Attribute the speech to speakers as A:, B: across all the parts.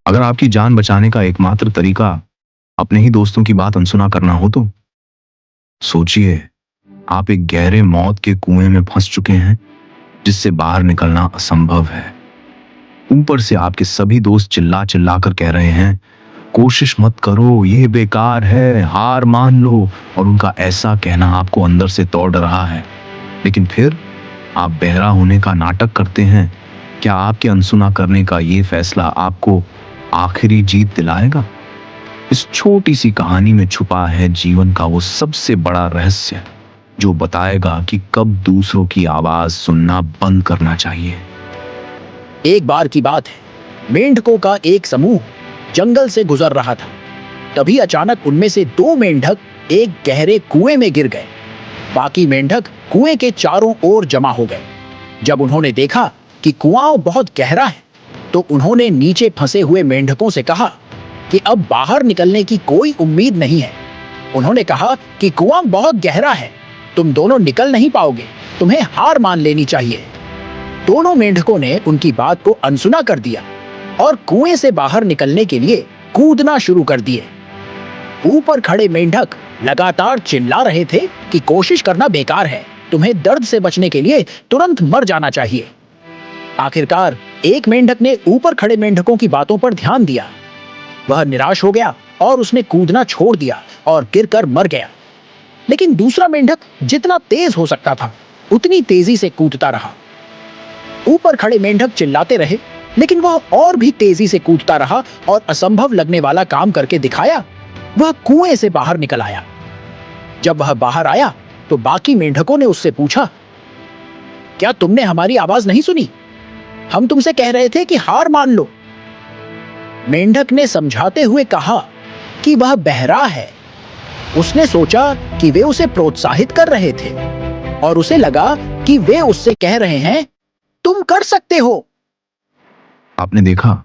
A: अगर आपकी जान बचाने का एकमात्र तरीका अपने ही दोस्तों की बात अनसुना करना हो तो सोचिए, आप एक गहरे मौत के कुएं में फंस चुके हैं जिससे बाहर निकलना असंभव है। ऊपर से आपके सभी दोस्त चिल्ला चिल्ला कर कह रहे हैं, कोशिश मत करो, ये बेकार है, हार मान लो। और उनका ऐसा कहना आपको अंदर से तोड़ रहा है। लेकिन फिर आप बहरा होने का नाटक करते हैं। क्या आपके अनसुना करने का ये फैसला आपको आखिरी जीत दिलाएगा? इस छोटी सी कहानी में छुपा है जीवन का वो सबसे बड़ा रहस्य जो बताएगा कि कब दूसरों की आवाज सुनना बंद करना चाहिए।
B: एक बार की बात है, मेंढकों का एक समूह जंगल से गुजर रहा था। तभी अचानक उनमें से दो मेंढक एक गहरे कुएं में गिर गए। बाकी मेंढक कुएं के चारों ओर जमा हो गए। जब उन्होंने देखा कि कुआं बहुत गहरा है, तो उन्होंने नीचे फंसे हुए मेंढकों से कहा कि अब बाहर निकलने की कोई उम्मीद नहीं है। उन्होंने कहा कि कुआं बहुत गहरा है, तुम दोनों निकल नहीं पाओगे, तुम्हें हार मान लेनी चाहिए। दोनों मेंढकों ने उनकी बात को अनसुना कर दिया और कुएं से बाहर निकलने के लिए कूदना शुरू कर दिए। ऊपर खड़े मेंढक लगातार चिल्ला रहे थे कि कोशिश करना बेकार है, तुम्हें दर्द से बचने के लिए तुरंत मर जाना चाहिए। आखिरकार एक मेंढक ने ऊपर खड़े मेंढकों की बातों पर ध्यान दिया। वह निराश हो गया और उसने कूदना छोड़ दिया और गिरकर मर गया। लेकिन दूसरा मेंढक जितना तेज हो सकता था उतनी तेजी से कूदता रहा। ऊपर खड़े मेंढक चिल्लाते रहे, लेकिन वह और भी तेजी से कूदता रहा और असंभव लगने वाला काम करके दिखाया। वह कुएं से बाहर निकल आया। जब वह बाहर आया तो बाकी मेंढकों ने उससे पूछा, क्या तुमने हमारी आवाज नहीं सुनी? हम तुमसे कह रहे थे कि हार मान लो। मेंढक ने समझाते हुए कहा कि वह बहरा है। उसने सोचा कि वे उसे प्रोत्साहित कर रहे थे और उसे लगा कि वे उससे कह रहे हैं, तुम कर सकते हो।
A: आपने देखा,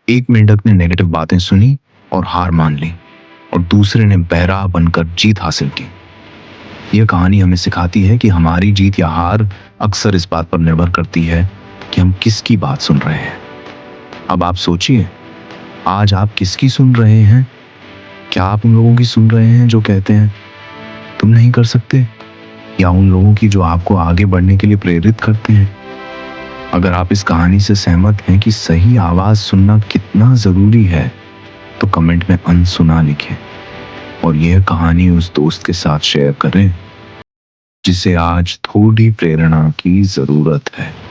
A: एक मेंढक ने नेगेटिव बातें सुनी और हार मान ली और दूसरे ने बहरा बनकर जीत हासिल की। यह कहानी हमें सिखाती है कि हमारी जीत या हार अक्सर इस बात पर निर्भर करती है कि हम किसकी बात सुन रहे हैं। अब आप सोचिए, आज आप किसकी सुन रहे हैं? क्या आप उन लोगों की सुन रहे हैं जो कहते हैं तुम नहीं कर सकते, या उन लोगों की जो आपको आगे बढ़ने के लिए प्रेरित करते हैं? अगर आप इस कहानी से सहमत हैं कि सही आवाज सुनना कितना जरूरी है, तो कमेंट में अनसुना लिखें और यह कहानी उस दोस्त के साथ शेयर करें जिसे आज थोड़ी प्रेरणा की जरूरत है।